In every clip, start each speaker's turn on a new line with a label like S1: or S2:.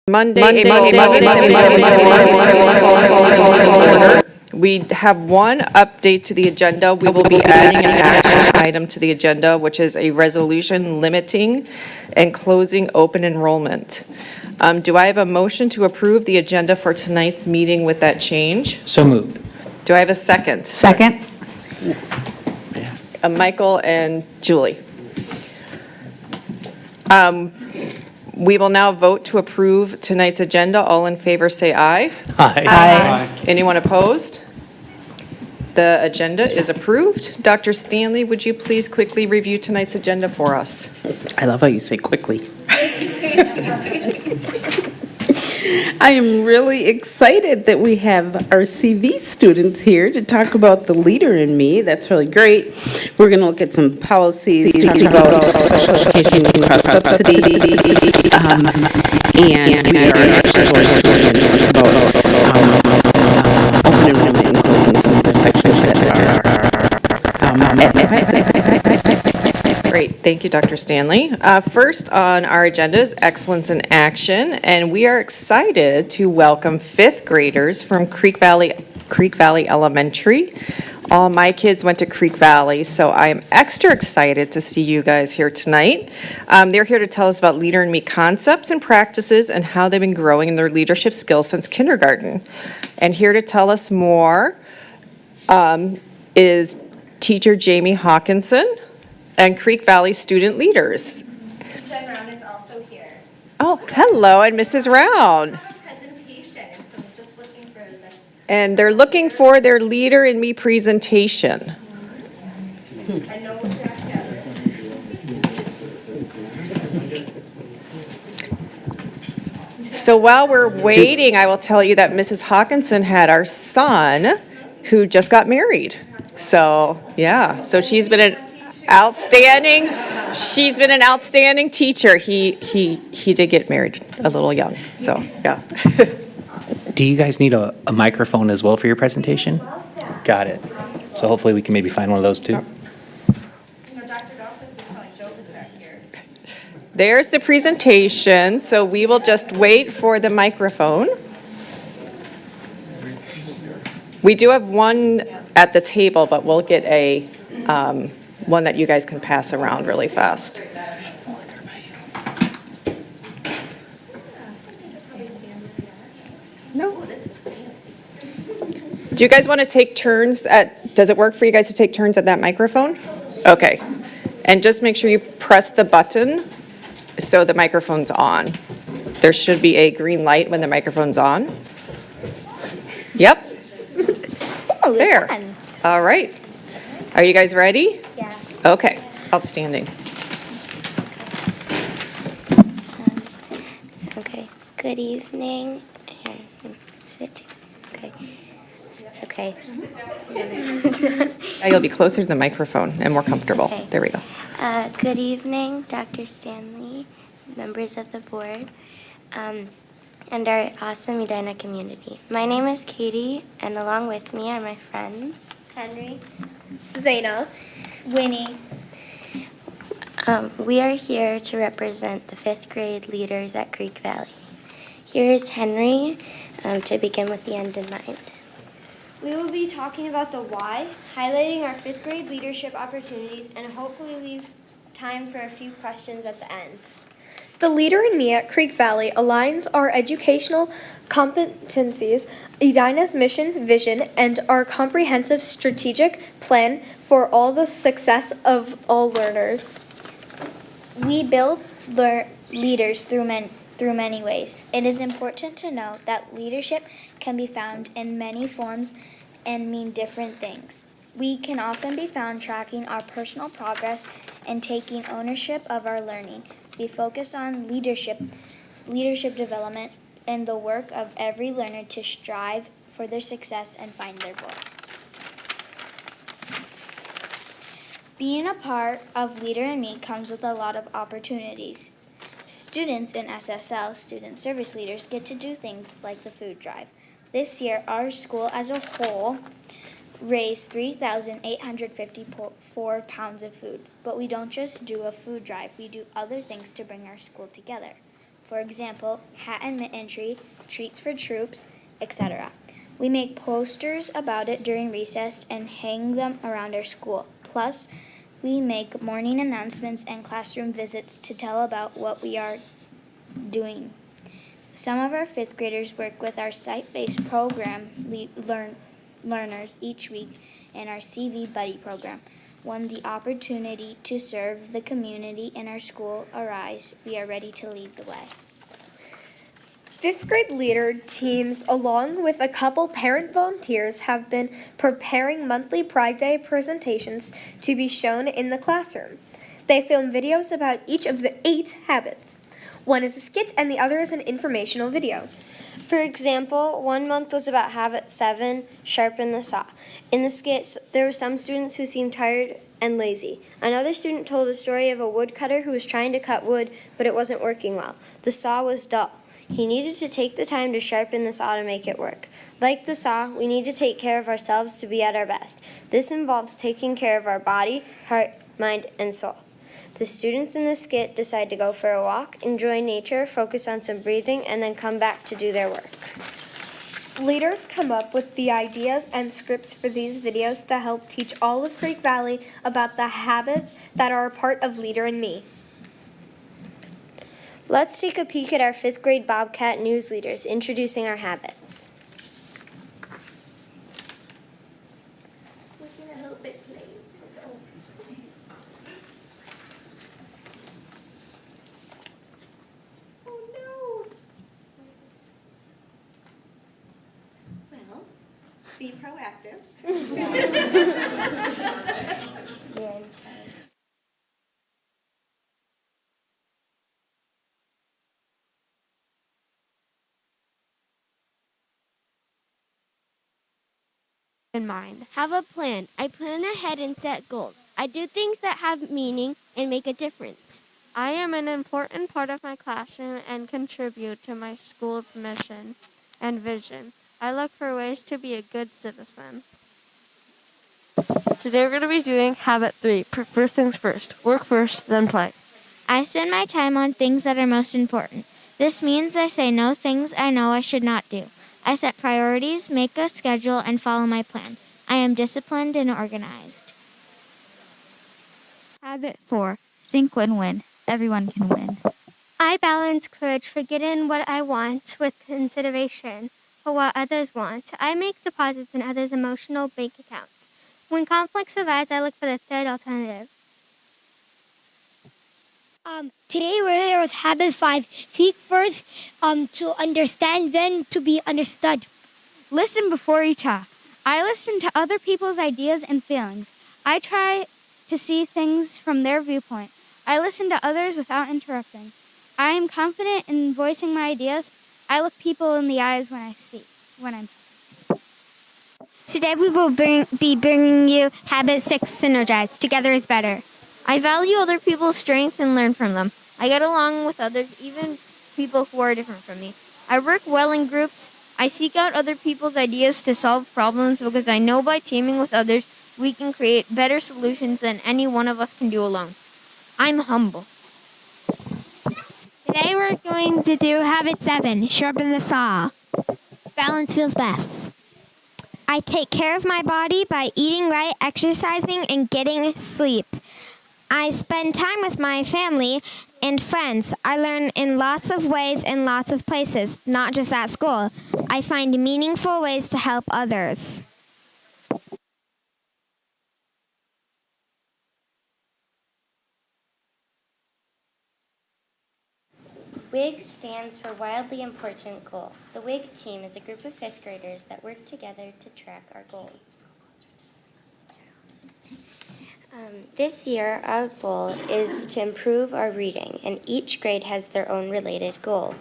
S1: Monday. We have one update to the agenda. We will be adding an action item to the agenda, which is a resolution limiting and closing open enrollment. Do I have a motion to approve the agenda for tonight's meeting with that change?
S2: So moved.
S1: Do I have a second?
S3: Second.
S1: Michael and Julie. We will now vote to approve tonight's agenda. All in favor, say aye.
S2: Aye.
S1: Anyone opposed? The agenda is approved. Dr. Stanley, would you please quickly review tonight's agenda for us?
S3: I love how you say quickly. I am really excited that we have our CV students here to talk about the leader in me. That's really great. We're going to look at some policies, talk about special education across subsidy, and we are actually going to talk about open enrollment and closing some of their sexual
S1: Great, thank you, Dr. Stanley. First on our agenda is Excellence in Action, and we are excited to welcome fifth graders from Creek Valley Elementary. All my kids went to Creek Valley, so I am extra excited to see you guys here tonight. They're here to tell us about Leader in Me concepts and practices and how they've been growing in their leadership skills since kindergarten. And here to tell us more is teacher Jamie Hawkinson and Creek Valley student leaders.
S4: Jen Round is also here.
S1: Oh, hello, and Mrs. Round.
S4: Presentation, so we're just looking for the.
S1: And they're looking for their Leader in Me presentation.
S4: I know exactly.
S1: So while we're waiting, I will tell you that Mrs. Hawkinson had our son who just got married. So, yeah, so she's been an outstanding teacher. He did get married a little young, so, yeah.
S2: Do you guys need a microphone as well for your presentation? Got it. So hopefully we can maybe find one of those too.
S4: You know, Dr. Dolphus was telling jokes back here.
S1: There's the presentation, so we will just wait for the microphone. We do have one at the table, but we'll get a one that you guys can pass around really fast. No. Do you guys want to take turns does it work for you guys to take turns at that microphone? Okay. And just make sure you press the button so the microphone's on. There should be a green light when the microphone's on. Yep.
S4: Oh,
S1: There. All right. Are you guys ready?
S4: Yeah.
S1: Okay. Outstanding.
S5: Okay, good evening. Here, sit. Okay. Okay.
S1: You'll be closer to the microphone and more comfortable.
S5: Okay.
S1: There we go.
S5: Good evening, Dr. Stanley, members of the board, and our awesome Edina community. My name is Katie, and along with me are my friends,
S4: Henry, Zaina, Winnie.
S5: We are here to represent the fifth grade leaders at Creek Valley. Here is Henry to begin with the end in mind.
S6: We will be talking about the why, highlighting our fifth grade leadership opportunities, and hopefully leave time for a few questions at the end.
S7: The Leader in Me at Creek Valley aligns our educational competencies, Edina's mission, vision, and our comprehensive strategic plan for all the success of all learners.
S8: We build leaders through many ways. It is important to know that leadership can be found in many forms and mean different things. We can often be found tracking our personal progress and taking ownership of our learning. We focus on leadership development, and the work of every learner to strive for their success and find their voice. Being a part of Leader in Me comes with a lot of opportunities. Students in SSL, student service leaders, get to do things like the food drive. This year, our school as a whole raised 3,854 pounds of food. But we don't just do a food drive, we do other things to bring our school together. For example, hat and mitt entry, treats for troops, etc. We make posters about it during recess and hang them around our school. Plus, we make morning announcements and classroom visits to tell about what we are doing. Some of our fifth graders work with our site-based program learners each week in our CV Buddy program. When the opportunity to serve the community in our school arises, we are ready to lead the way.
S7: Fifth grade leader teams, along with a couple parent volunteers, have been preparing monthly Pride Day presentations to be shown in the classroom. They film videos about each of the 8 habits. One is a skit and the other is an informational video.
S6: For example, one month was about habit 7, sharpen the saw. In the skits, there were some students who seemed tired and lazy. Another student told a story of a woodcutter who was trying to cut wood, but it wasn't working well. The saw was dull. He needed to take the time to sharpen the saw to make it work. Like the saw, we need to take care of ourselves to be at our best. This involves taking care of our body, heart, mind, and soul. The students in the skit decide to go for a walk, enjoy nature, focus on some breathing, and then come back to do their work.
S7: Leaders come up with the ideas and scripts for these videos to help teach all of Creek Valley about the habits that are a part of Leader in Me.
S6: Let's take a peek at our 5th grade Bobcat news leaders introducing our habits.
S4: Be proactive.
S9: In mind. Have a plan. I plan ahead and set goals. I do things that have meaning and make a difference. I am an important part of my classroom and contribute to my school's mission and vision. I look for ways to be a good citizen. Today we're going to be doing habit 3, first things first. Work first, then play. I spend my time on things that are most important. This means I say no things I know I should not do. I set priorities, make a schedule, and follow my plan. I am disciplined and organized.
S8: Habit 4. Think win-win. Everyone can win.
S9: I balance courage for getting what I want with consideration for what others want. I make deposits in others' emotional bank accounts. When conflicts arise, I look for the third alternative. Today we're here with habit 5. Seek first to understand, then to be understood. Listen before you talk. I listen to other people's ideas and feelings. I try to see things from their viewpoint. I listen to others without interrupting. I am confident in voicing my ideas. I look people in the eyes when I speak. Today we will be bringing you habit 6, synergize. Together is better. I value other people's strengths and learn from them. I get along with others, even people who are different from me. I work well in groups. I seek out other people's ideas to solve problems because I know by teaming with others, we can create better solutions than any one of us can do alone. I'm humble. Today we're going to do habit 7, sharpen the saw. Balance feels best. I take care of my body by eating right, exercising, and getting sleep. I spend time with my family and friends. I learn in lots of ways in lots of places, not just at school. I find meaningful ways to help others.
S5: WIG stands for Wildly Important Goal. The WIG team is a group of 5th graders that work together to track our goals. This year, our goal is to improve our reading, and each grade has their own related goal.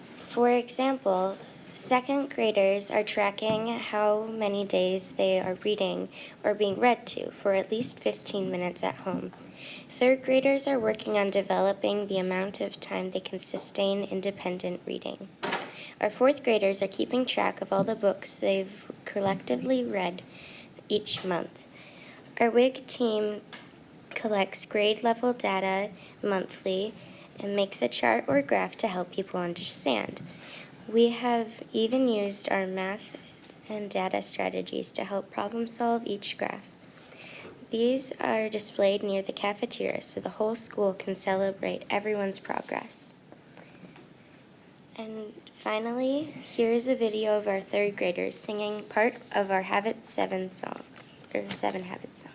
S5: For example, 2nd graders are tracking how many days they are reading or being read to for at least 15 minutes at home. 3rd graders are working on developing the amount of time they can sustain independent reading. Our 4th graders are keeping track of all the books they've collectively read each month. Our WIG team collects grade level data monthly and makes a chart or graph to help people understand. We have even used our math and data strategies to help problem solve each graph. These are displayed near the cafeteria so the whole school can celebrate everyone's progress. And finally, here is a video of our third graders singing part of our Habit 7 song, or 7 Habits song.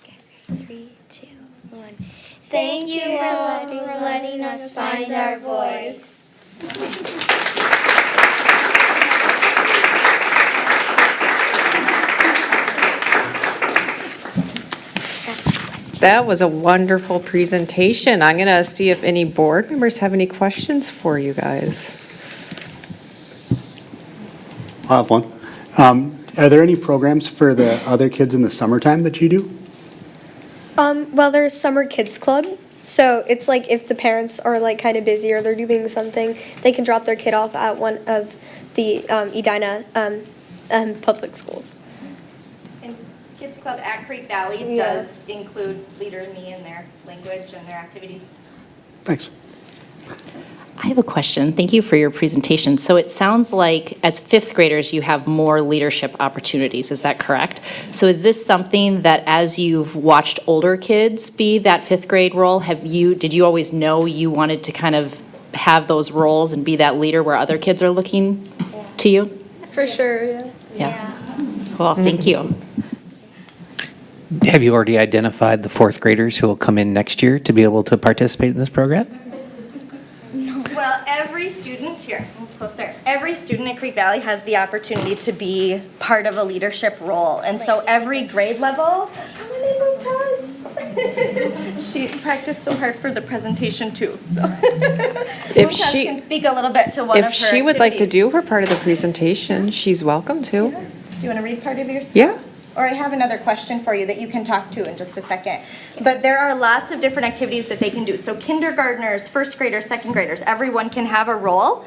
S5: Guys, ready? 3, 2, 1.
S8: Thank you for letting us find our voice.
S1: That was a wonderful presentation. I'm going to see if any board members have any questions for you guys.
S10: I have one. Are there any programs for the other kids in the summertime that you do?
S7: Well, there's Summer Kids Club. So it's like if the parents are like kind of busy or they're doing something, they can drop their kid off at one of the Edina public schools.
S4: And Kids Club at Creek Valley does include Leader in Me in their language and their activities.
S10: Thanks.
S11: I have a question. Thank you for your presentation. So it sounds like as fifth graders, you have more leadership opportunities. Is that correct? So is this something that as you've watched older kids be that fifth grade role, did you always know you wanted to kind of have those roles and be that leader where other kids are looking to you?
S7: For sure, yeah.
S11: Yeah. Well, thank you.
S2: Have you already identified the fourth graders who will come in next year to be able to participate in this program?
S4: Well, every student here, move closer. Every student at Creek Valley has the opportunity to be part of a leadership role, and so every grade level. She practiced so hard for the pretation too. So
S1: If
S4: Mumtaz
S1: she-
S4: can speak a little bit to one of her
S1: If she would like to
S4: activities.
S1: do her part of the presentation, she's welcome to.
S4: Do you want to read part of your stuff?
S1: Yeah.
S4: Or I have another question for you that you can talk to in just a second. But there are lots of different activities that they can do. So kindergartners, first graders, second graders, everyone can have a role.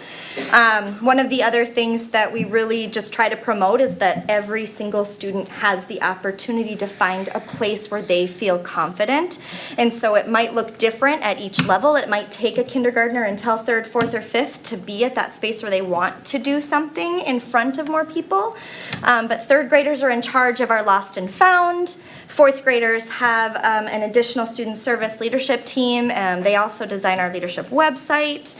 S4: One of the other things that we really just try to promote is that every single student has the opportunity to find a place where they feel confident. And so it might look different at each level. It might take a kindergartner until third, fourth, or fifth to be at that space where they want to do something in front of more people. But third graders are in charge of our Lost and Found. Fourth graders have an additional student service leadership team. They also design our leadership website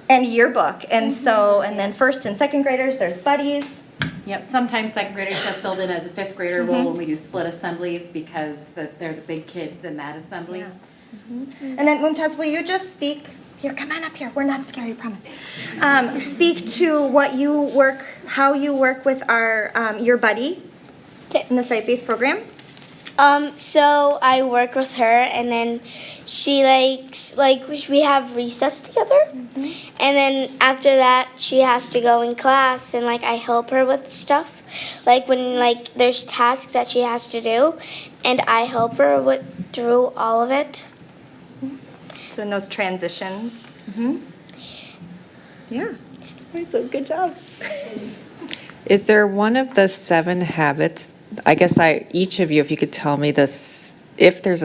S4: and yearbook. And so, and then first and second graders, there's buddies.
S12: Yep, sometimes second graders have filled in as a fifth grader role when we do split assemblies because they're the big kids in that assembly.
S4: And then Mumtaz, will you just speak? Here, come on up here. We're not scary, I promise. Speak to what you work, how you work with our your buddy in the site-based program.
S8: So I work with her, and then she we have recess together, and then after that she has to go in class, and I help her with stuff, when there's tasks that she has to do, and I help her through all of it.
S4: So in those transitions. Yeah.
S7: So good job.
S1: Is there one of the 7 habits, I guess each of you, if you could tell me this, if there's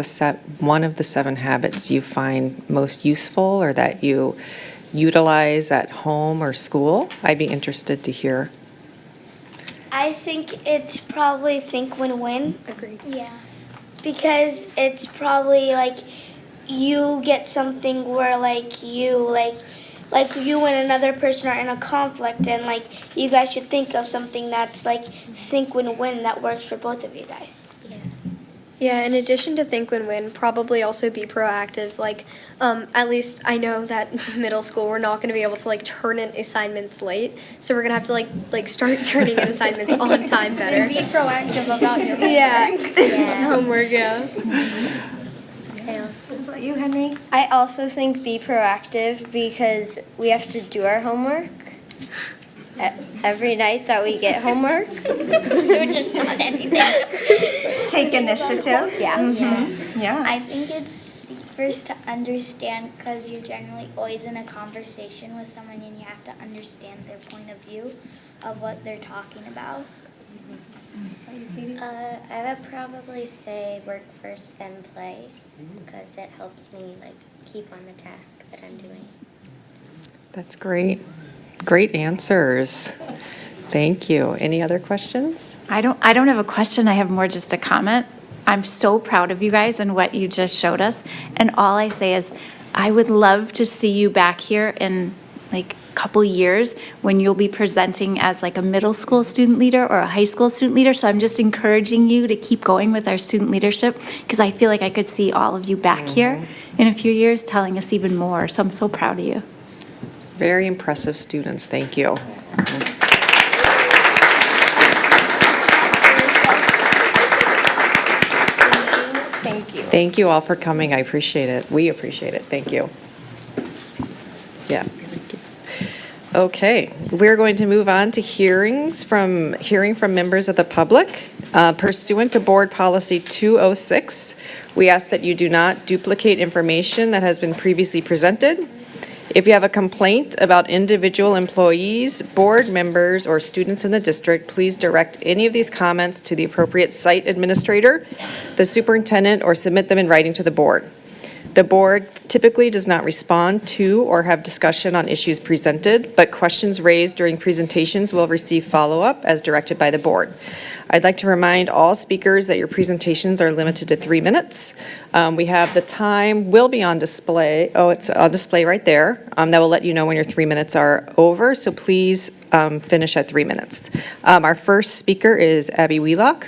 S1: one of the 7 habits you find most useful or that you utilize at home or school, I'd be interested to hear.
S8: I think it's probably think win-win.
S7: Agreed.
S8: Yeah. Because it's probably you get something where you and another person are in a conflict, and you guys should think of something that's think win-win that works for both of you guys.
S7: Yeah, in addition to think win-win, probably also be proactive. At least I know that in middle school we're not going to be able to turn in assignments late, so we're going to have to start turning in assignments on time better.
S8: Be proactive about your
S7: homework. Homework, yeah.
S5: I also
S4: about you, Henry?
S6: I also think be proactive because we have to do our homework every night that we get homework.
S8: So just not anything.
S4: Take initiative.
S6: Yeah.
S4: Yeah.
S8: I think it's first to understand because you're generally always in a conversation with someone and you have to understand their point of view of what they're talking about.
S5: I would probably say work first, then play, because it helps me like keep on the task that I'm doing.
S1: That's great. Great answers. Thank you. Any other questions?
S13: I don't have a question. I have more just a comment. I'm so proud of you guys and what you just showed us. And all I say is, I would love to see you back here in like a couple years when you'll be presenting as like a middle school student leader or a high school student leader. So I'm just encouraging you to keep going with our student leadership because I feel like I could see all of you back here in a few years telling us even more. So I'm so proud of you.
S1: Very impressive students. Thank you.
S4: Thank you.
S1: Thank you all for coming. I appreciate it. We appreciate it. Thank you. Yeah. Thank you. Okay, we're going to move on to hearing from members of the public. Pursuant to Board Policy 206, we ask that you do not duplicate information that has been previously presented. If you have a complaint about individual employees, board members, or students in the district, please direct any of these comments to the appropriate site administrator, the superintendent, or submit them in writing to the board. The board typically does not respond to or have discussion on issues presented, but questions raised during presentations will receive follow-up as directed by the board. I'd like to remind all speakers that your presentations are limited to 3 minutes. We have the time will be on display. Oh, it's on display right there. That will let you know when your 3 minutes are over, so please finish at 3 minutes. Our first speaker is Abby Wheelock.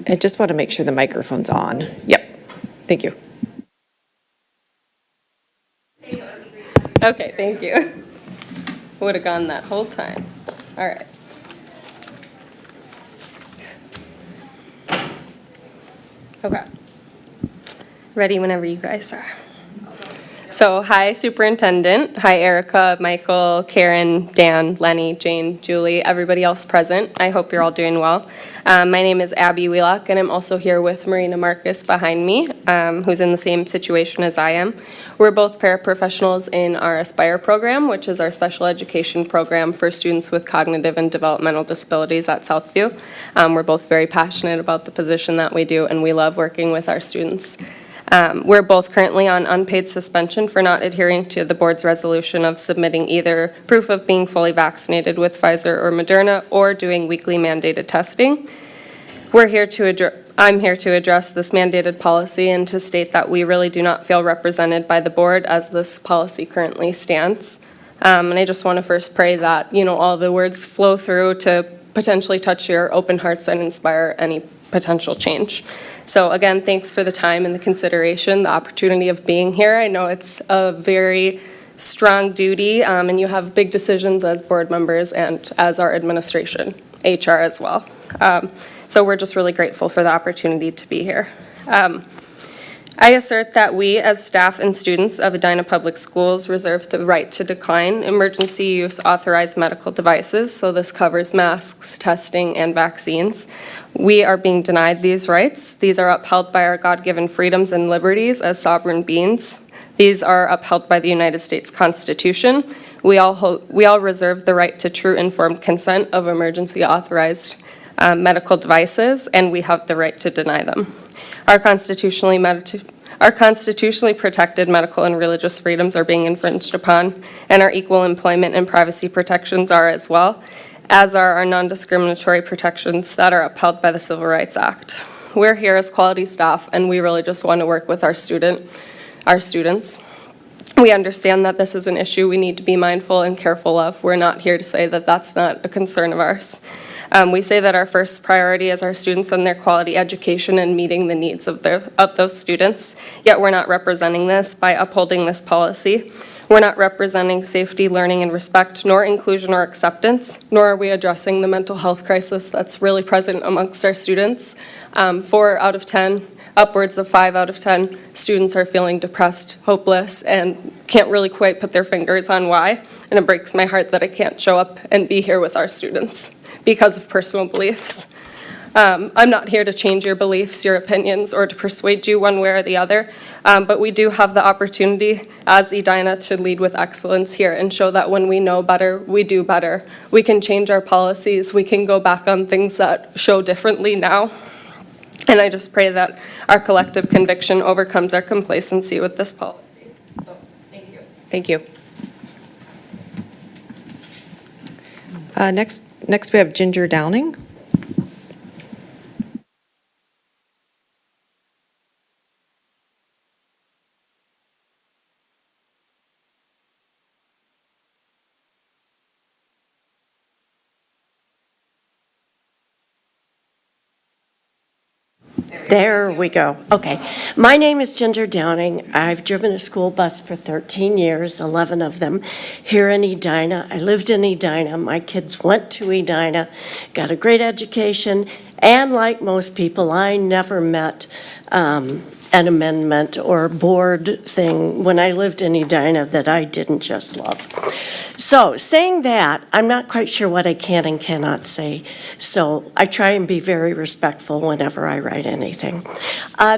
S1: I just want to make sure the microphone's on. Yep, thank you.
S14: Okay, thank you. Would have gone that whole time. All right. Okay. Ready whenever you guys are. So, hi, Superintendent. Hi, Erica, Michael, Karen, Dan, Lenny, Jane, Julie, everybody else present. I hope you're all doing well. My name is Abby Wheelock, and I'm also here with Marina Marcus behind me, who's in the same situation as I am. We're both paraprofessionals in our Aspire program, which is our special education program for students with cognitive and developmental disabilities at Southview. We're both very passionate about the position that we do, and we love working with our students. We're both currently on unpaid suspension for not adhering to the board's resolution of submitting either proof of being fully vaccinated with Pfizer or Moderna or doing weekly mandated testing. I'm here to address this mandated policy and to state that we really do not feel represented by the board as this policy currently stands. And I just want to first pray that, all the words flow through to potentially touch your open hearts and inspire any potential change. So again, thanks for the time and the consideration, the opportunity of being here. I know it's a very strong duty, and you have big decisions as board members and as our administration, HR as well. So we're just really grateful for the opportunity to be here. I assert that we, as staff and students of Edina Public Schools, reserve the right to decline emergency use authorized medical devices, so this covers masks, testing, and vaccines. We are being denied these rights. These are upheld by our God-given freedoms and liberties as sovereign beings. These are upheld by the United States Constitution. We all reserve the right to true informed consent of emergency authorized medical devices, and we have the right to deny them. Our constitutionally protected medical and religious freedoms are being infringed upon, and our equal employment and privacy protections are as well, as are our non-discriminatory protections that are upheld by the Civil Rights Act. We're here as quality staff, and we really just want to work with our students. We understand that this is an issue we need to be mindful and careful of. We're not here to say that that's not a concern of ours. We say that our first priority is our students and their quality education and meeting the needs of those students, yet we're not representing this by upholding this policy. We're not representing safety, learning, and respect, nor inclusion or acceptance, nor are we addressing the mental health crisis that's really present amongst our students. 4 out of 10, upwards of 5 out of 10 students are feeling depressed, hopeless, and can't really quite put their fingers on why. And it breaks my heart that I can't show up and be here with our students because of personal beliefs. I'm not here to change your beliefs, your opinions, or to persuade you one way or the other, but we do have the opportunity as Edina to lead with excellence here and show that when we know better, we do better. We can change our policies, we can go back on things that show differently now. And I just pray that our collective conviction overcomes our complacency with this policy. So, thank you.
S1: Thank you. Next we have Ginger Downing.
S15: There we go. Okay. My name is Ginger Downing. I've driven a school bus for 13 years, 11 of them here in Edina. I lived in Edina. My kids went to Edina, got a great education, and like most people, I never met an amendment or board thing when I lived in Edina that I didn't just love. So saying that, I'm not quite sure what I can and cannot say. So I try and be very respectful whenever I write anything.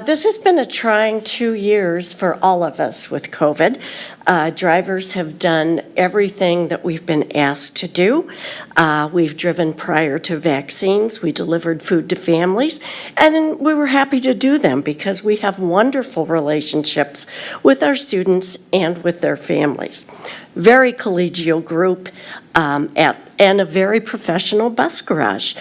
S15: This has been a trying 2 years for all of us with COVID. Drivers have done everything that we've been asked to do. We've driven prior to vaccines. We delivered food to families, and we were happy to do them because we have wonderful relationships with our students and with their families. Very collegial group and a very professional bus garage.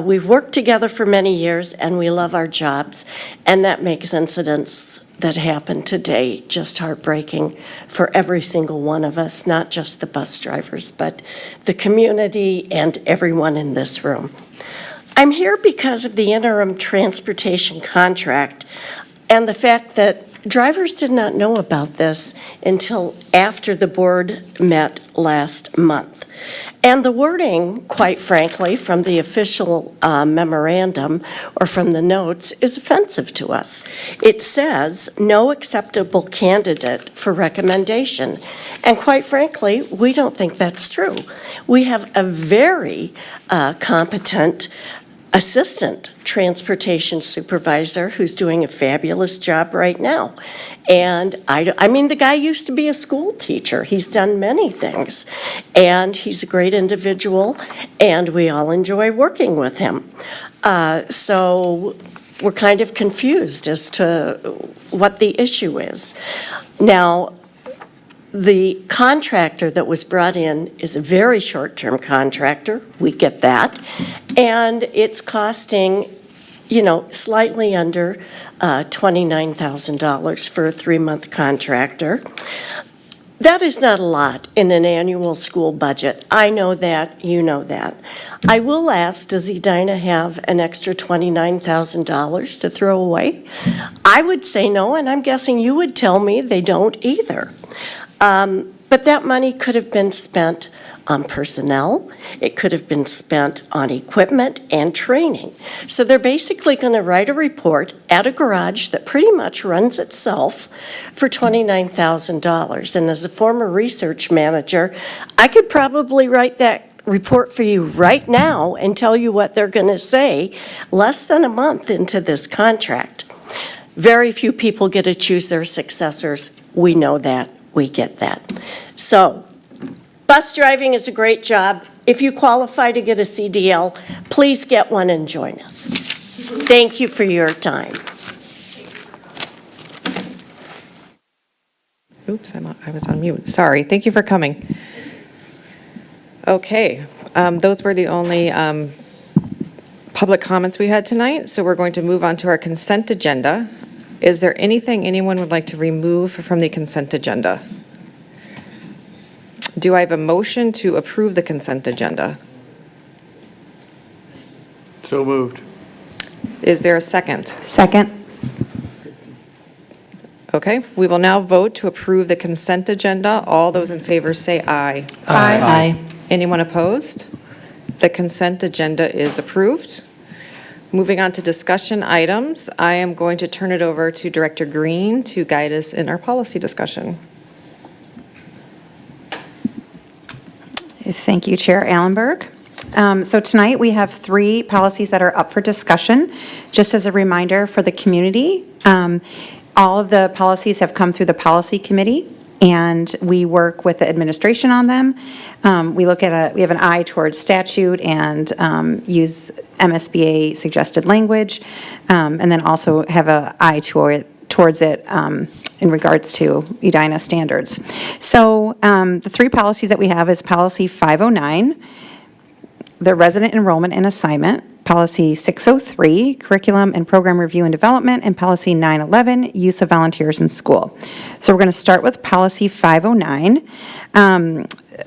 S15: We've worked together for many years and we love our jobs, and that makes incidents that happen today just heartbreaking for every single one of us, not just the bus drivers, but the community and everyone in this room. I'm here because of the interim transportation contract and the fact that drivers did not know about this until after the board met last month. And the wording, quite frankly, from the official memorandum or from the notes is offensive to us. It says, no acceptable candidate for recommendation. And quite frankly, we don't think that's true. We have a very competent assistant transportation supervisor who's doing a fabulous job right now. And I mean, the guy used to be a school teacher. He's done many things. And he's a great individual, and we all enjoy working with him. So we're kind of confused as to what the issue is. Now, the contractor that was brought in is a very short-term contractor. We get that. And it's costing, slightly under $29,000 for a 3-month contractor. That is not a lot in an annual school budget. I know that, you know that. I will ask, does Edina have an extra $29,000 to throw away? I would say no, and I'm guessing you would tell me they don't either. But that money could have been spent on personnel. It could have been spent on equipment and training. So they're basically going to write a report at a garage that pretty much runs itself for $29,000. And as a former research manager, I could probably write that report for you right now and tell you what they're going to say less than a month into this contract. Very few people get to choose their successors. We know that. We get that. So, bus driving is a great job. If you qualify to get a CDL, please get one and join us. Thank you for your time.
S1: Oops, I was on mute. Sorry. Thank you for coming. Okay, those were the only public comments we had tonight, so we're going to move on to our consent agenda. Is there anything anyone would like to remove from the consent agenda? Do I have a motion to approve the consent agenda?
S16: So moved.
S1: Is there a second?
S3: Second.
S1: Okay, we will now vote to approve the consent agenda. All those in favor say aye.
S11: Aye.
S1: Anyone opposed? The consent agenda is approved. Moving on to discussion items, I am going to turn it over to Director Green to guide us in our policy discussion.
S17: Thank you, Chair Allenberg. So tonight, we have 3 policies that are up for discussion. Just as a reminder for the community, all of the policies have come through the policy committee, and we work with the administration on them. We have an eye towards statute and use MSBA suggested language, and then also have an eye towards it in regards to Edina standards. So the 3 policies that we have is Policy 509, the resident enrollment and assignment, Policy 603, curriculum and program review and development, and Policy 911, use of volunteers in school. So we're going to start with Policy 509.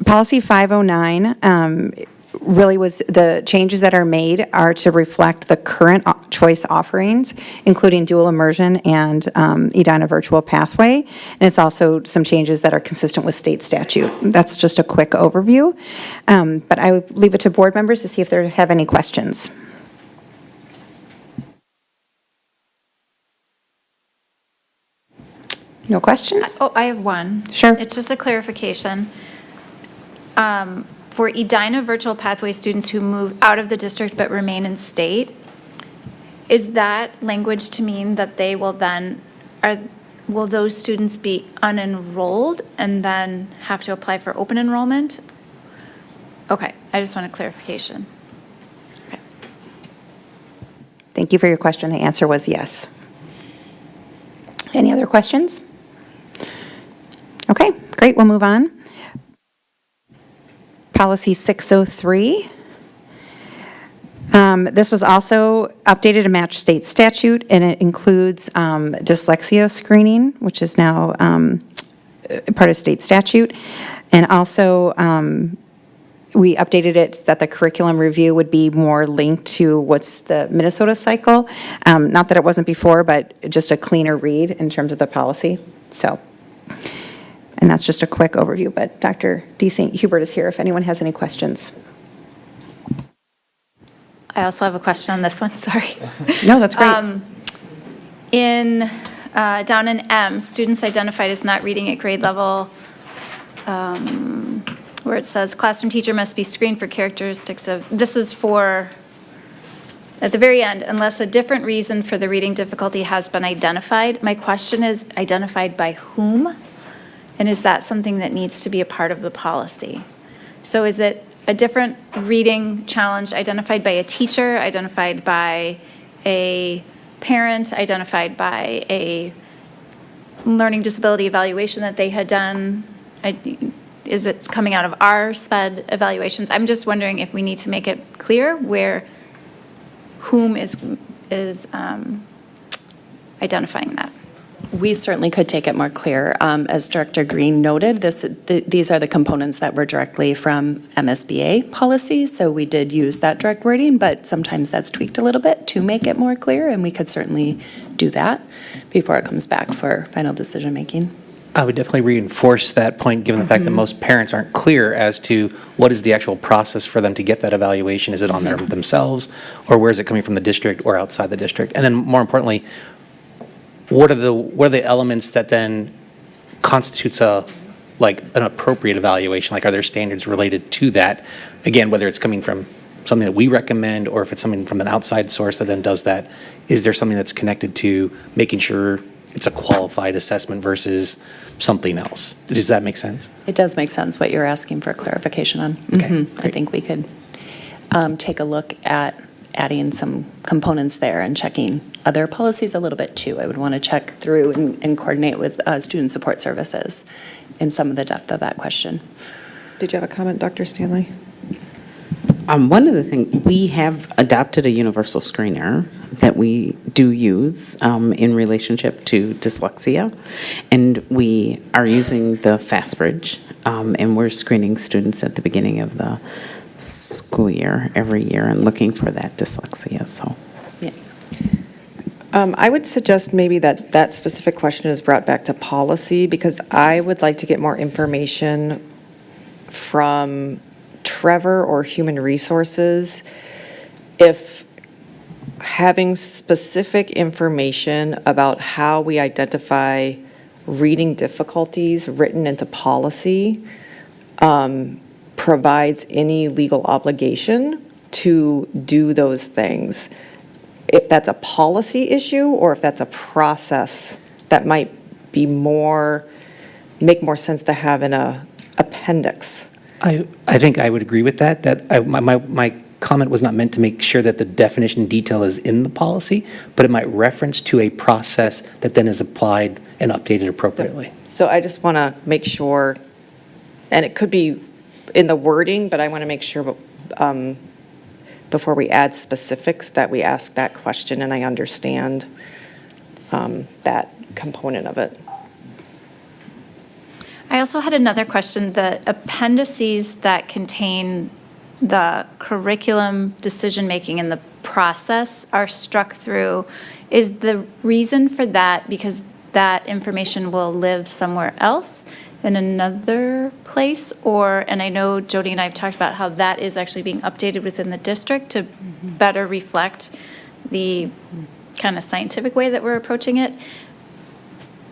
S17: Policy 509 really was, the changes that are made are to reflect the current choice offerings, including dual immersion and Edina virtual pathway. And it's also some changes that are consistent with state statute. That's just a quick overview. But I would leave it to board members to see if they have any questions. No questions?
S13: Oh, I have one.
S17: Sure.
S13: It's just a clarification. For Edina virtual pathway students who move out of the district but remain in state, is that language to mean that they will then, will those students be unenrolled and then have to apply for open enrollment? Okay, I just want a clarification. Okay.
S17: Thank you for your question. The answer was yes. Any other questions? Okay, great, we'll move on. Policy 603. This was also updated to match state statute, and it includes dyslexia screening, which is now part of state statute. And also, we updated it that the curriculum review would be more linked to what's the Minnesota cycle. Not that it wasn't before, but just a cleaner read in terms of the policy. So, and that's just a quick overview, but Dr. D. St. Hubert is here if anyone has any questions.
S13: I also have a question on this one, sorry.
S17: No, that's great.
S13: Down in M, students identified as not reading at grade level, where it says classroom teacher must be screened for characteristics of, this is for, at the very end, unless a different reason for the reading difficulty has been identified. My question is, identified by whom? And is that something that needs to be a part of the policy? So is it a different reading challenge identified by a teacher, identified by a parent, identified by a learning disability evaluation that they had done? Is it coming out of our SPED evaluations? I'm just wondering if we need to make it clear where, whom is identifying that.
S18: We certainly could take it more clear. As Director Green noted, these are the components that were directly from MSBA policy, so we did use that direct wording, but sometimes that's tweaked a little bit to make it more clear, and we could certainly do that before it comes back for final decision making.
S2: I would definitely reinforce that point, given the fact that most parents aren't clear as to what is the actual process for them to get that evaluation. Is it on themselves, or where is it coming from the district or outside the district? And then more importantly, what are the elements that then constitutes an appropriate evaluation? Like, are there standards related to that? Again, whether it's coming from something that we recommend or if it's something from an outside source that then does that, is there something that's connected to making sure it's a qualified assessment versus something else? Does that make sense?
S18: It does make sense what you're asking for clarification on.
S2: Okay,
S18: I think we could take a look at adding some components there and checking other policies a little bit too. I would want to check through and coordinate with student support services in some of the depth of that question.
S1: Did you have a comment, Dr. Stanley?
S3: One of the things, we have adopted a universal screener that we do use in relationship to dyslexia, and we are using the FastBridge, and we're screening students at the beginning of the school year, every year, and looking for that dyslexia, so.
S1: I would suggest maybe that that specific question is brought back to policy, because I would like to get more information from Trevor or Human Resources if having specific information about how we identify reading difficulties written into policy provides any legal obligation to do those things. If that's a policy issue or if that's a process that might be make more sense to have in a appendix.
S2: I think I would agree with that, my comment was not meant to make sure that the definition detail is in the policy, but it might reference to a process that then is applied and updated appropriately.
S1: So I just want to make sure, and it could be in the wording, but I want to make sure before we add specifics that we ask that question and I understand that component of it.
S13: I also had another question. The appendices that contain the curriculum decision-making and the process are struck through. Is the reason for that because that information will live somewhere else in another place? And I know Jody and I have talked about how that is actually being updated within the district to better reflect the kind of scientific way that we're approaching it.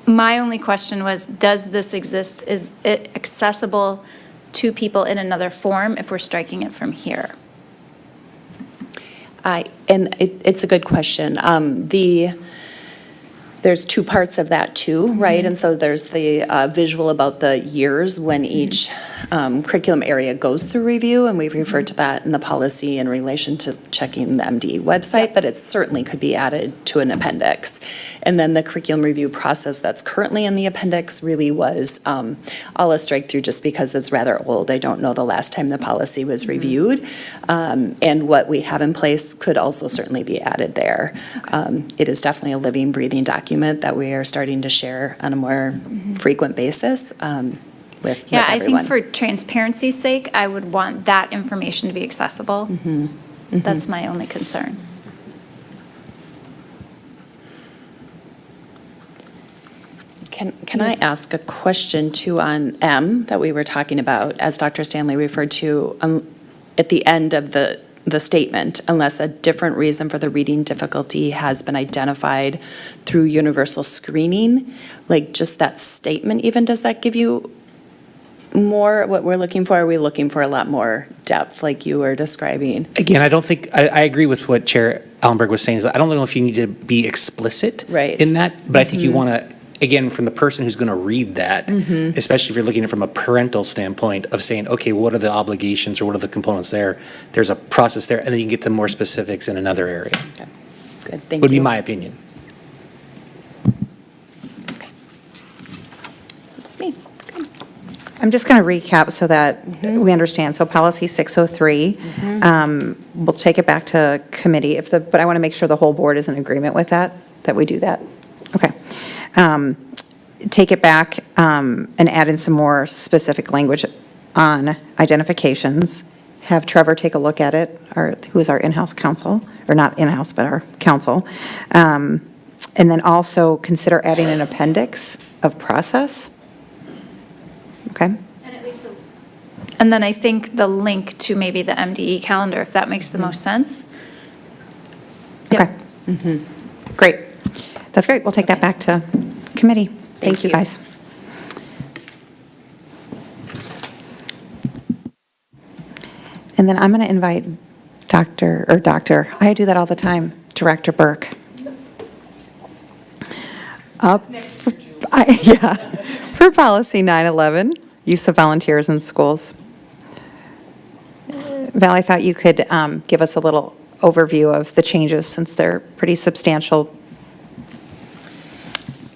S13: My only question was, does this exist? Is it accessible to people in another form if we're striking it from here?
S18: It's a good question. There's two parts of that too, right? And so there's the visual about the years when each curriculum area goes through review, and we've referred to that in the policy in relation to checking the MDE website, but it certainly could be added to an appendix. And then the curriculum review process that's currently in the appendix really was all a strike through just because it's rather old. I don't know the last time the policy was reviewed. And what we have in place could also certainly be added there. It is definitely a living, breathing document that we are starting to share on a more frequent basis with
S13: Yeah, I
S18: everyone.
S13: think for transparency's sake, I would want that information to be accessible. That's my only concern.
S18: Can I ask a question too on M that we were talking about, as Dr. Stanley referred to at the end of the statement, unless a different reason for the reading difficulty has been identified through universal screening, like just that statement even, does that give you more what we're looking for? Are we looking for a lot more depth like you were describing?
S2: Again, I don't think, I agree with what Chair Allenberg was saying, is I don't know if you need to be explicit in that, but I think you want to, again, from the person who's going to read that, especially if you're looking at it from a parental standpoint of saying, okay, what are the obligations or what are the components there? There's a process there, and then you can get to more specifics in another area.
S18: Okay. Good, thank you.
S2: Would be my opinion.
S18: That's me.
S17: I'm just going to recap so that we understand. So policy 603, we'll take it back to committee but I want to make sure the whole board is in agreement with that we do that. Okay. Take it back and add in some more specific language on identifications. Have Trevor take a look at it, who is our in-house counsel, or not in-house, but our counsel. And then also consider adding an appendix of process. Okay?
S13: And then I think the link to maybe the MDE calendar, if that makes the most sense.
S17: Okay. Great. That's great. We'll take that back to committee. Thank you, guys. And then I'm going to invite I do that all the time, Director Burke. Up, for policy 911, use of volunteers in schools. Val, I thought you could give us a little overview of the changes since they're pretty substantial.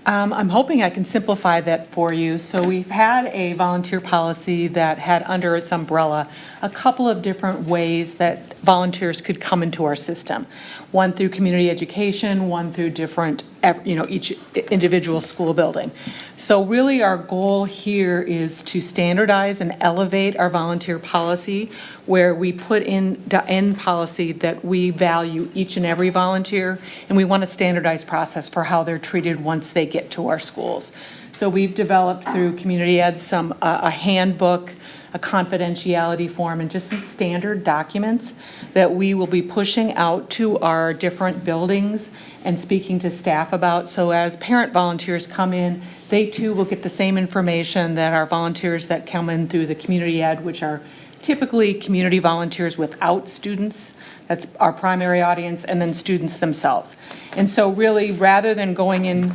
S16: I'm hoping I can simplify that for you. So we've had a volunteer policy that had under its umbrella a couple of different ways that volunteers could come into our system. One through community education, one through different each individual school building. So really, our goal here is to standardize and elevate our volunteer policy, where we put in policy that we value each and every volunteer, and we want a standardized process for how they're treated once they get to our schools. So we've developed through Community Ed a handbook, a confidentiality form, and just some standard documents that we will be pushing out to our different buildings and speaking to staff about. So as parent volunteers come in, they too will get the same information that our volunteers that come in through the Community Ed, which are typically community volunteers without students. That's our primary audience, and then students themselves. And so really, rather than going in,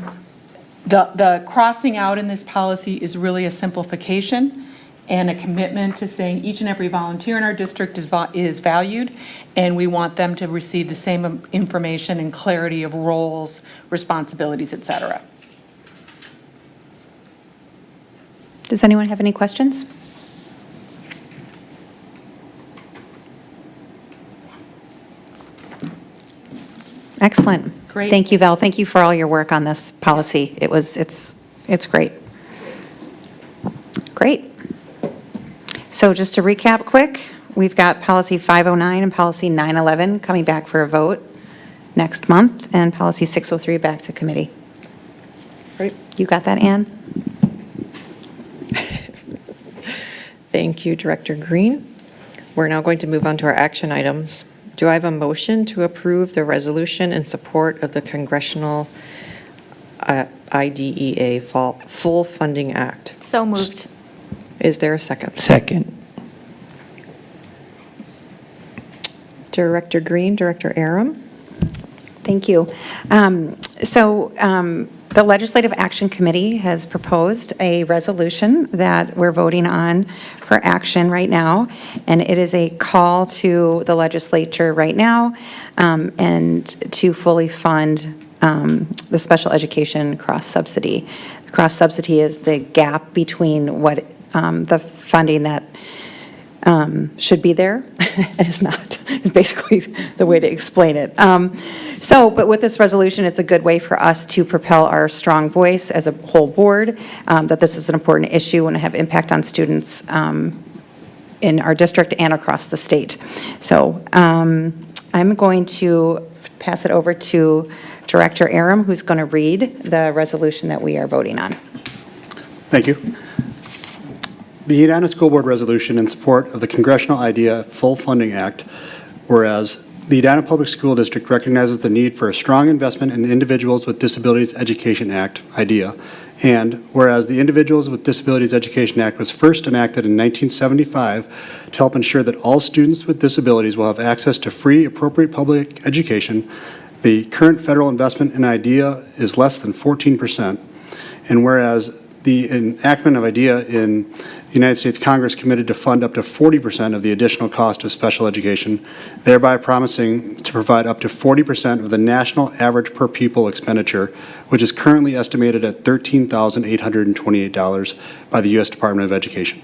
S16: the crossing out in this policy is really a simplification and a commitment to saying each and every volunteer in our district is valued, and we want them to receive the same information and clarity of roles, responsibilities, et cetera.
S17: Does anyone have any questions? Excellent.
S16: Great.
S17: Thank you, Val. Thank you for all your work on this policy. It's great. Great. So just to recap quick, we've got policy 509 and policy 911 coming back for a vote next month, and policy 603 back to committee.
S1: Great.
S17: You got that, Ann?
S1: Thank you, Director Green. We're now going to move on to our action items. Do I have a motion to approve the resolution in support of the Congressional IDEA Full Funding Act?
S13: So moved.
S1: Is there a second?
S2: Second.
S1: Director Green, Director Aram?
S17: Thank you. The Legislative Action Committee has proposed a resolution that we're voting on for action right now, and it is a call to the legislature right now and to fully fund the special education cross-subsidy. The cross-subsidy is the gap between what the funding that should be there and is not, is basically the way to explain it. But with this resolution, it's a good way for us to propel our strong voice as a whole board, that this is an important issue and have impact on students in our district and across the state. So I'm going to pass it over to Director Aram, who's going to read the resolution that we are voting on.
S10: Thank you. The Edina School Board resolution in support of the Congressional IDEA Full Funding Act, whereas the Edina Public School District recognizes the need for a strong investment in the Individuals with Disabilities Education Act, IDEA, and whereas the Individuals with Disabilities Education Act was first enacted in 1975 to help ensure that all students with disabilities will have access to free, appropriate public education, the current federal investment in IDEA is less than 14%, and whereas the enactment of IDEA in the United States Congress committed to fund up to 40% of the additional cost of special education, thereby promising to provide up to 40% of the national average per pupil expenditure, which is currently estimated at $13,828 by the U.S. Department of Education.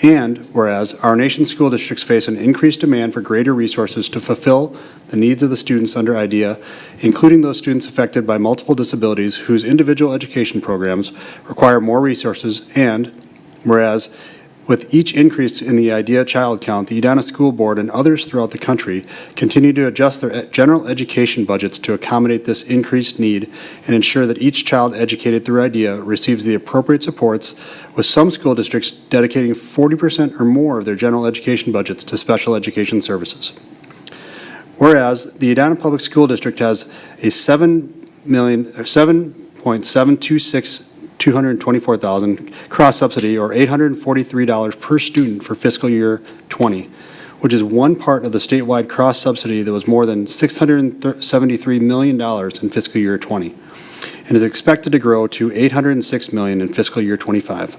S10: And whereas our nation's school districts face an increased demand for greater resources to fulfill the needs of the students under IDEA, including those students affected by multiple disabilities whose individual education programs require more resources, and whereas with each increase in the IDEA child count, the Edina School Board and others throughout the country continue to adjust their general education budgets to accommodate this increased need and ensure that each child educated through IDEA receives the appropriate supports, with some school districts dedicating 40% or more of their general education budgets to special education services. Whereas the Edina Public School District has a $7,726,224,000 cross-subsidy, or $843 per student for fiscal year 20, which is one part of the statewide cross-subsidy that was more than $673 million in fiscal year 20, and is expected to grow to $806 million in fiscal year 25.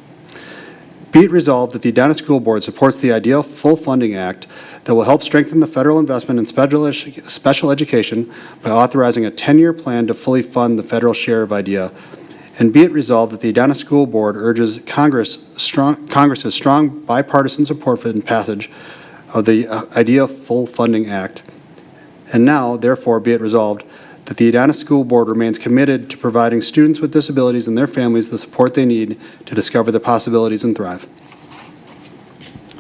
S10: Be it resolved that the Edina School Board supports the IDEA Full Funding Act that will help strengthen the federal investment in special education by authorizing a 10-year plan to fully fund the federal share of IDEA. And be it resolved that the Edina School Board urges Congress's strong bipartisan support for the passage of the IDEA Full Funding Act. And now, therefore, be it resolved that the Edina School Board remains committed to providing students with disabilities and their families the support they need to discover their possibilities and thrive.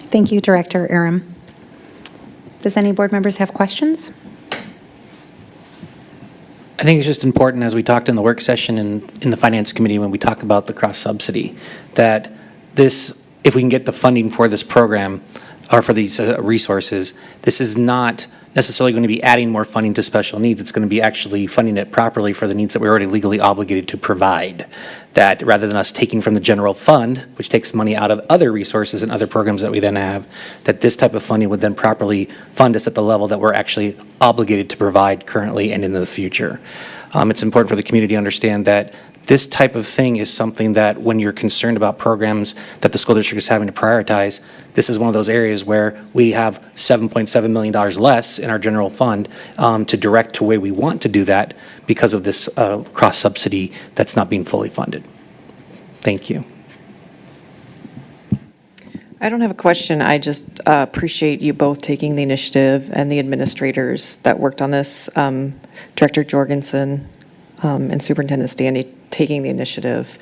S17: Thank you, Director Aram. Does any board members have questions?
S2: I think it's just important, as we talked in the work session and in the Finance Committee when we talk about the cross-subsidy, that this, if we can get the funding for this program or for these resources, this is not necessarily going to be adding more funding to special needs. It's going to be actually funding it properly for the needs that we're already legally obligated to provide. That rather than us taking from the general fund, which takes money out of other resources and other programs that we then have, that this type of funding would then properly fund us at the level that we're actually obligated to provide currently and in the future. It's important for the community to understand that this type of thing is something that when you're concerned about programs that the school district is having to prioritize, this is one of those areas where we have $7.7 million less in our general fund to direct to where we want to do that because of this cross-subsidy that's not being fully funded. Thank you.
S1: I don't have a question. I just appreciate you both taking the initiative and the administrators that worked on this, Director Jorgensen and Superintendent Stanley taking the initiative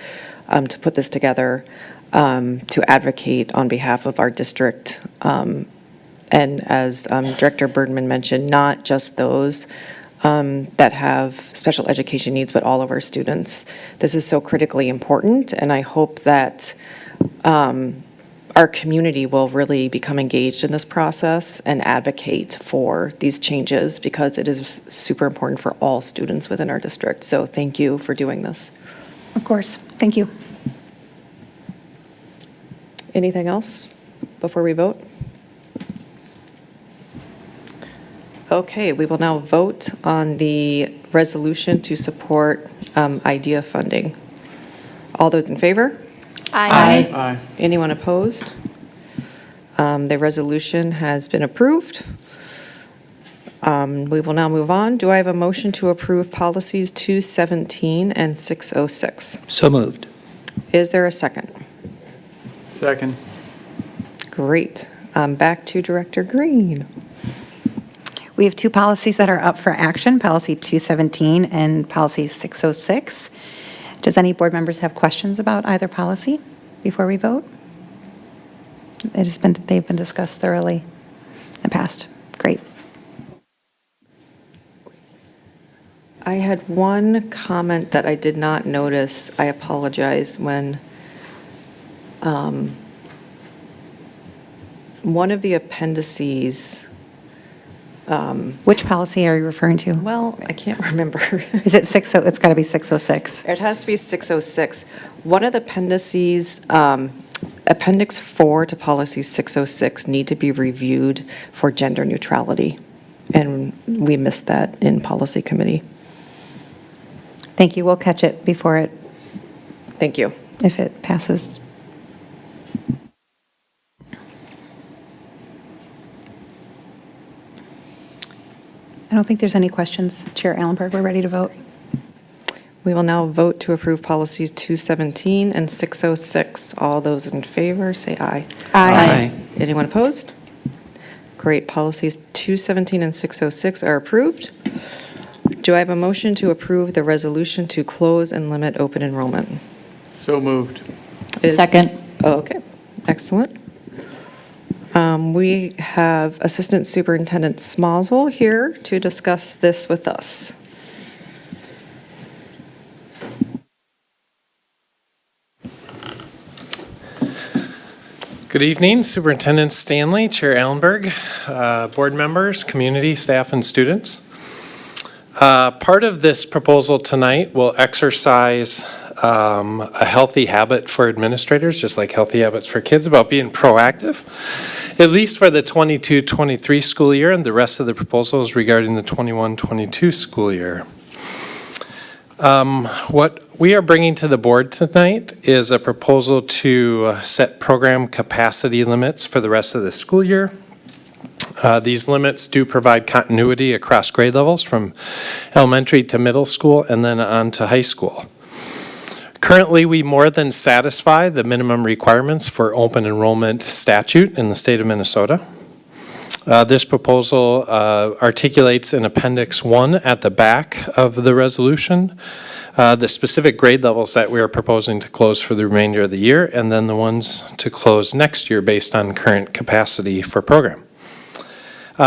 S1: to put this together, to advocate on behalf of our district. And as Director Birdman mentioned, not just those that have special education needs, but all of our students. This is so critically important, and I hope that our community will really become engaged in this process and advocate for these changes because it is super important for all students within our district. So thank you for doing this.
S17: Of course. Thank you.
S1: Anything else before we vote? Okay, we will now vote on the resolution to support IDEA funding. All those in favor?
S13: Aye.
S1: Aye. Anyone opposed? The resolution has been approved. We will now move on. Do I have a motion to approve policies 217 and 606?
S2: So moved.
S1: Is there a second?
S19: Second.
S1: Great. Back to Director Green.
S17: We have two policies that are up for action, Policy 217 and Policy 606. Does any board members have questions about either policy before we vote? They've been discussed thoroughly in the past. Great.
S1: I had one comment that I did not notice. I apologize when one of the appendices.
S17: Which policy are you referring to?
S1: Well, I can't remember.
S17: Is it 60? It's got to be 606.
S1: It has to be 606. One of the appendices, Appendix 4 to Policy 606 need to be reviewed for gender neutrality, and we missed that in Policy Committee.
S17: Thank you. We'll catch it before it.
S1: Thank you.
S17: If it passes. I don't think there's any questions. Chair Allenberg, we're ready to vote.
S1: We will now vote to approve policies 217 and 606. All those in favor, say aye.
S17: Aye.
S1: Anyone opposed? Great. Policies 217 and 606 are approved. Do I have a motion to approve the resolution to close and limit open enrollment?
S19: So moved.
S11: Second.
S1: Okay, excellent. We have Assistant Superintendent Smazel here to discuss this with us.
S20: Good evening, Superintendent Stanley, Chair Allenberg, board members, community, staff, and students. Part of this proposal tonight will exercise a healthy habit for administrators, just like healthy habits for kids, about being proactive, at least for the 22-23 school year, and the rest of the proposal is regarding the 21-22 school year. What we are bringing to the board tonight is a proposal to set program capacity limits for the rest of the school year. These limits do provide continuity across grade levels from elementary to middle school and then on to high school. Currently, we more than satisfy the minimum requirements for open enrollment statute in the state of Minnesota. This proposal articulates in Appendix 1 at the back of the resolution the specific grade levels that we are proposing to close for the remainder of the year, and then the ones to close next year based on current capacity for program.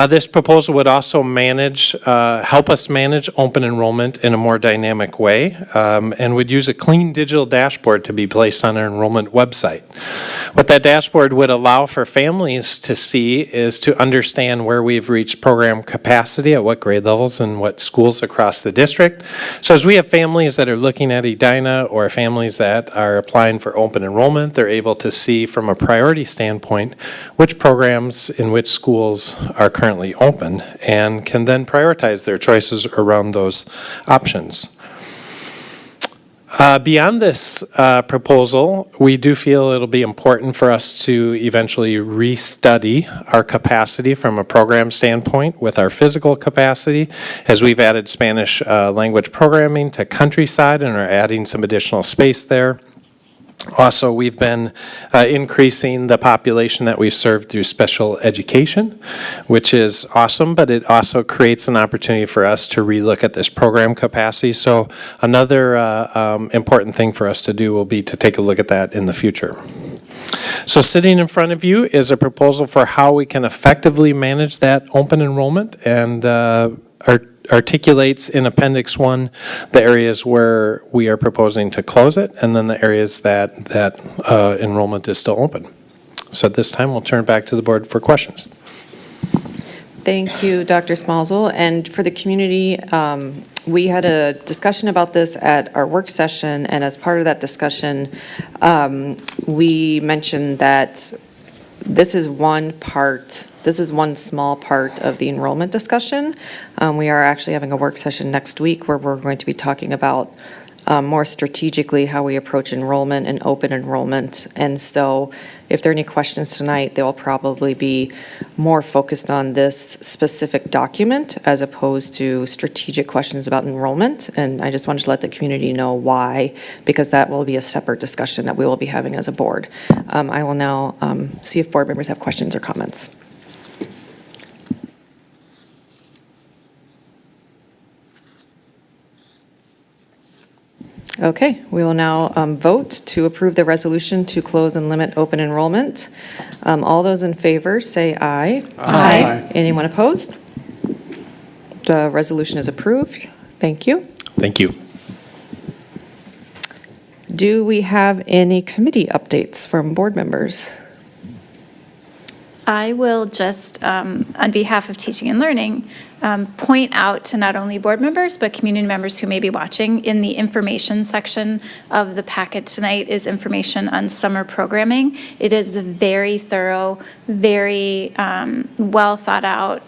S20: This proposal would also help us manage open enrollment in a more dynamic way, and would use a clean digital dashboard to be placed on our enrollment website. What that dashboard would allow for families to see is to understand where we've reached program capacity, at what grade levels and what schools across the district. So as we have families that are looking at Edina or families that are applying for open enrollment, they're able to see from a priority standpoint which programs in which schools are currently open and can then prioritize their choices around those options. Beyond this proposal, we do feel it'll be important for us to eventually restudy our capacity from a program standpoint with our physical capacity, as we've added Spanish language programming to Countryside and are adding some additional space there. Also, we've been increasing the population that we've served through special education, which is awesome, but it also creates an opportunity for us to relook at this program capacity. So another important thing for us to do will be to take a look at that in the future. So sitting in front of you is a proposal for how we can effectively manage that open enrollment, and articulates in Appendix 1 the areas where we are proposing to close it, and then the areas that enrollment is still open. So at this time, we'll turn it back to the board for questions.
S1: Thank you, Dr. Smalzel. And for the community, we had a discussion about this at our work session, and as part of that discussion, we mentioned that this is one small part of the enrollment discussion. We are actually having a work session next week where we're going to be talking about more strategically how we approach enrollment and open enrollment. And so if there are any questions tonight, they'll probably be more focused on this specific document as opposed to strategic questions about enrollment. And I just wanted to let the community know why, because that will be a separate discussion that we will be having as a board. I will now see if board members have questions or comments. Okay, we will now vote to approve the resolution to close and limit open enrollment. All those in favor say aye.
S19: Aye.
S1: Anyone opposed? The resolution is approved. Thank you.
S20: Thank you.
S1: Do we have any committee updates from board members?
S13: I will just, on behalf of Teaching and Learning, point out to not only board members, but community members who may be watching, in the information section of the packet tonight is information on summer programming. It is a very thorough, very well thought out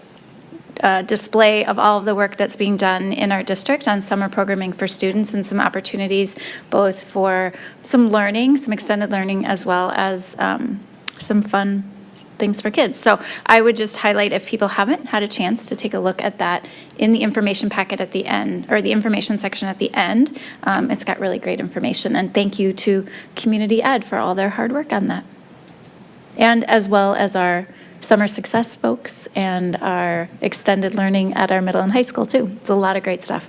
S13: display of all of the work that's being done in our district on summer programming for students, and some opportunities both for some learning, some extended learning, as well as some fun things for kids. So I would just highlight, if people haven't had a chance to take a look at that, in the information packet at the end, or the information section at the end, it's got really great information. And thank you to Community Ed for all their hard work on that. And as well as our summer success folks and our extended learning at our middle and high school too. It's a lot of great stuff.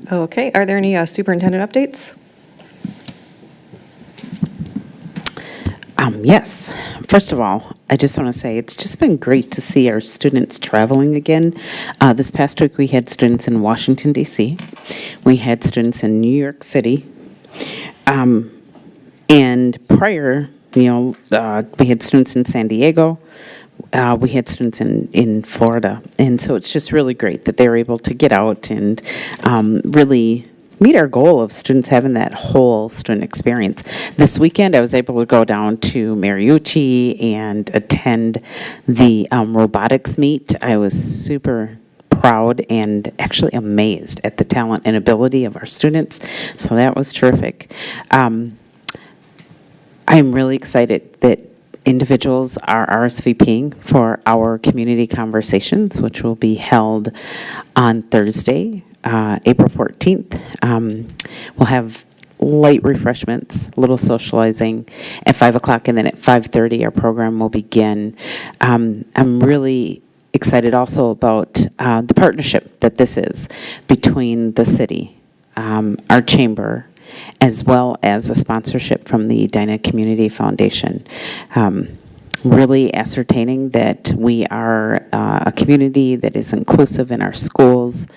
S1: Okay, are there any superintendent updates?
S3: Yes. First of all, I just want to say it's just been great to see our students traveling again. This past week, we had students in Washington, D.C. We had students in New York City. And prior, we had students in San Diego. We had students in Florida. And so it's just really great that they're able to get out and really meet our goal of students having that whole student experience. This weekend, I was able to go down to Mariucci and attend the robotics meet. I was super proud and actually amazed at the talent and ability of our students, so that was terrific. I'm really excited that individuals are RSVPing for our community conversations, which will be held on Thursday, April 14th. We'll have light refreshments, little socializing at 5 o'clock, and then at 5:30, our program will begin. I'm really excited also about the partnership that this is between the city, our chamber, as well as a sponsorship from the Edina Community Foundation. Really ascertaining that we are a community that is inclusive in our schools,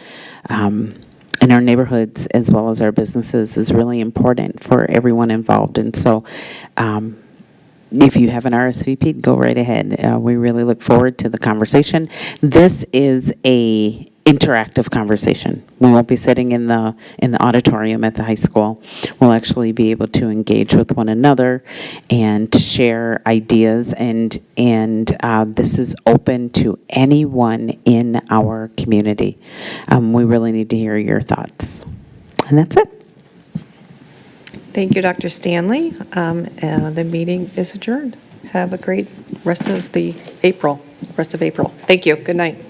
S3: in our neighborhoods, as well as our businesses, is really important for everyone involved. And so if you have an RSVP, go right ahead. We really look forward to the conversation. This is a interactive conversation. We won't be sitting in the auditorium at the high school. We'll actually be able to engage with one another and to share ideas, and this is open to anyone in our community. We really need to hear your thoughts. And that's it.
S1: Thank you, Dr. Stanley. The meeting is adjourned. Have a great rest of April. Thank you. Good night.